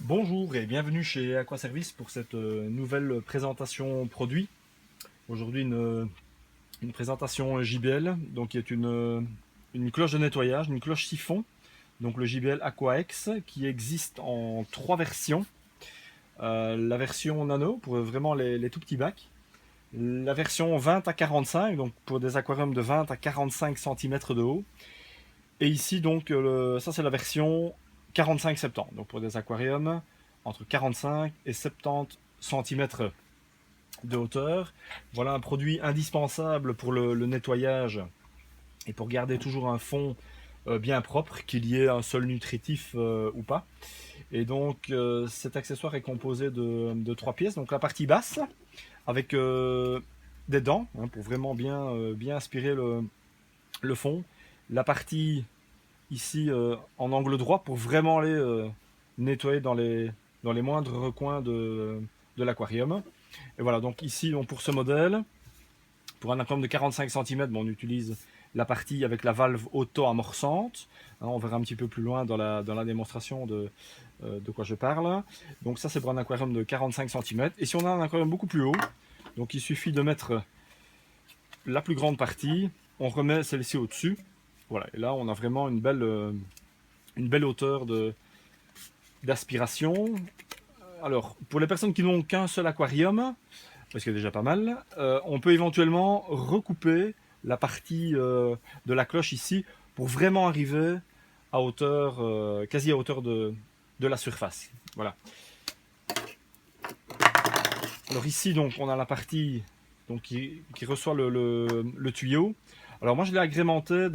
Bonjour et bienvenue chez Aquaservice pour cette nouvelle présentation produit. Aujourd'hui une présentation JBL, donc qui est une cloche de nettoyage, une cloche siphon, donc le JBL AquaX qui existe en trois versions. La version nano pour vraiment les tout petits bacs, la version 20 à 45, donc pour des aquariums de 20 à 45 cm de haut, et ici donc ça c'est la version 45-70, donc pour des aquariums entre 45 et 70 cm de hauteur. Voilà un produit indispensable pour le nettoyage et pour garder toujours un fond bien propre, qu'il y ait un sol nutritif ou pas. Et donc cet accessoire est composé de trois pièces. Donc la partie basse avec des dents hein, pour vraiment bien aspirer le fond. La partie ici en angle droit pour vraiment aller nettoyer dans les moindres recoins de l'aquarium. Et voilà, donc ici, donc pour ce modèle, pour un aquarium de 45 cm, bon, on utilise la partie avec la valve auto-amorçante. Hein, on verra un petit peu plus loin dans la démonstration de quoi je parle. Donc ça, c'est pour un aquarium de 45 cm. Et si on a un aquarium beaucoup plus haut, donc il suffit de mettre la plus grande partie, on remet celle-ci au-dessus. Voilà, et là, on a vraiment une belle hauteur d'aspiration. Alors, pour les personnes qui n'ont qu'un seul aquarium, parce qu'il y a déjà pas mal, on peut éventuellement recouper la partie de la cloche ici pour vraiment arriver à hauteur, quasi à hauteur de la surface. Voilà. Alors ici, donc, on a la partie donc, qui reçoit le tuyau. Alors moi, je l'ai agrémenté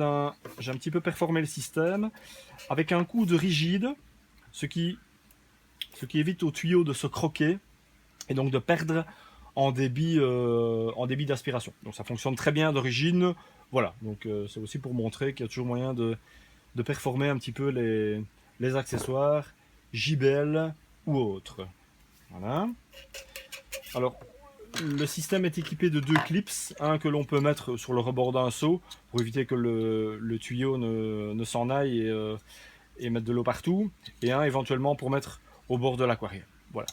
j'ai un petit peu performé le système avec un coude rigide, ce qui évite au tuyau de se croquer et donc de perdre en débit d'aspiration. Donc ça fonctionne très bien d'origine. Voilà, donc c'est aussi pour montrer qu'il y a toujours moyen de performer un petit peu les accessoires JBL ou autres. Voilà. Alors, le système est équipé de deux clips, un que l'on peut mettre sur le rebord d'un seau pour éviter que le tuyau ne s'en aille et mettre de l'eau partout, et un éventuellement pour mettre au bord de l'aquarium. Voilà.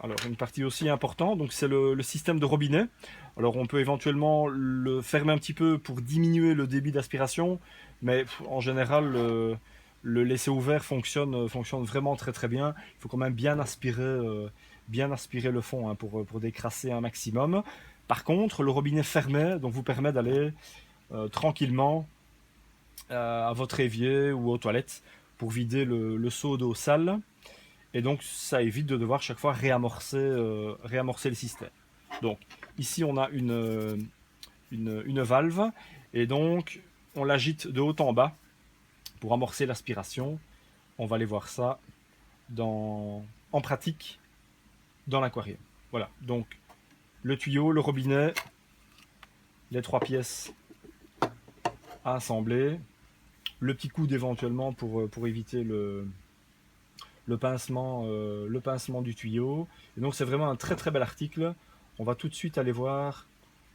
Alors une partie aussi importante, donc c'est le système de robinet. Alors on peut éventuellement le fermer un petit peu pour diminuer le débit d'aspiration, mais en général le laisser ouvert fonctionne vraiment très bien. Il faut quand même bien aspirer le fond hein, pour décrasser un maximum. Par contre, le robinet fermé donc vous permet d'aller tranquillement à votre évier ou aux toilettes pour vider le seau d'eau sale. Et donc ça évite de devoir chaque fois réamorcer le système. Donc ici on a une valve et donc on l'agite de haut en bas pour amorcer l'aspiration. On va aller voir ça en pratique dans l'aquarium. Voilà, donc le tuyau, le robinet, les trois pièces à assembler, le petit coude éventuellement pour éviter le pincement du tuyau. Et donc c'est vraiment un très bel article. On va tout de suite aller voir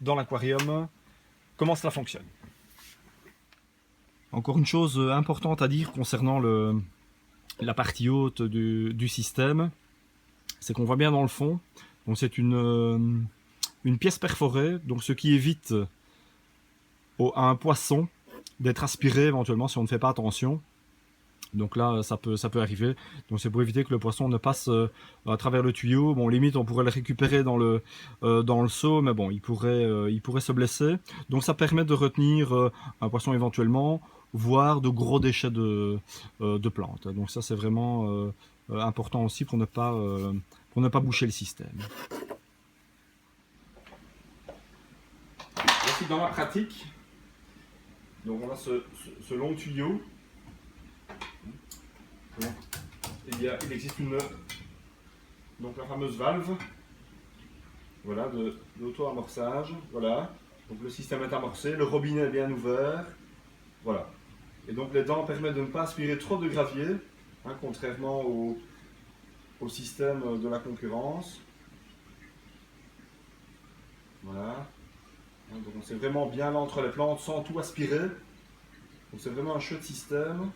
dans l'aquarium comment cela fonctionne. Encore une chose importante à dire concernant la partie haute du système, c'est qu'on voit bien dans le fond. Donc c'est une pièce perforée, donc ce qui évite à un poisson d'être aspiré éventuellement si on ne fait pas attention. Donc là, ça peut arriver. Donc c'est pour éviter que le poisson ne passe à travers le tuyau. Bon, limite, on pourrait le récupérer dans le seau, mais bon, il pourrait se blesser. Donc ça permet de retenir un poisson éventuellement, voire de gros déchets de plantes. Donc ça, c'est vraiment important aussi pour ne pas boucher le système. Voici dans la pratique. Donc on a ce long tuyau. Donc, il existe donc la fameuse valve voilà, d'auto-amorçage. Voilà. Donc le système est amorcé, le robinet est bien ouvert. Voilà. Et donc les dents permettent de ne pas aspirer trop de gravier, hein, contrairement au système de la concurrence. Voilà. Donc c'est vraiment bien là entre les plantes sans tout aspirer. Donc c'est vraiment un chouette système.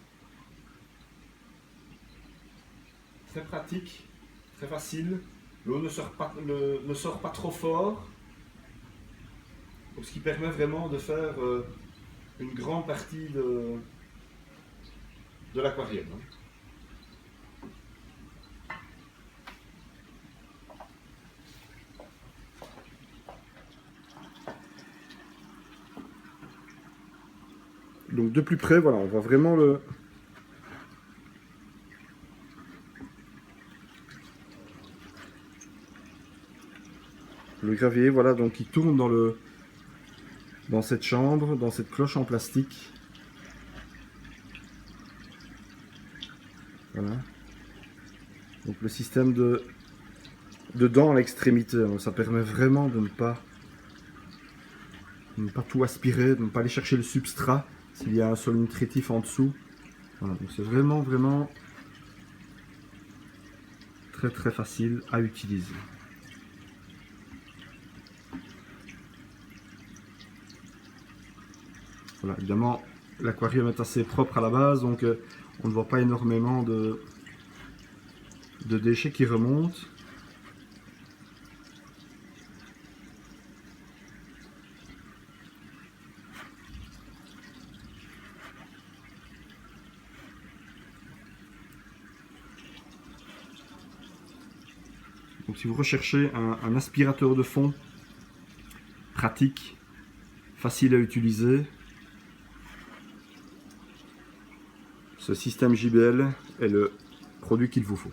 très pratique, très facile. L'eau ne sort pas trop fort, donc ce qui permet vraiment de faire une grande partie de l'aquarium. Donc de plus près, voilà, on voit vraiment le gravier, voilà, donc il tourne dans cette chambre, dans cette cloche en plastique. Voilà. Donc le système de dents à l'extrémité, ça permet vraiment de ne pas tout aspirer, de ne pas aller chercher le substrat s'il y a un sol nutritif en dessous. Voilà, donc c'est vraiment très très facile à utiliser. Voilà, évidemment, l'aquarium est assez propre à la base, donc on ne voit pas énormément de déchets qui remontent. Donc si vous recherchez un aspirateur de fond pratique, facile à utiliser, ce système JBL est le produit qu'il vous faut.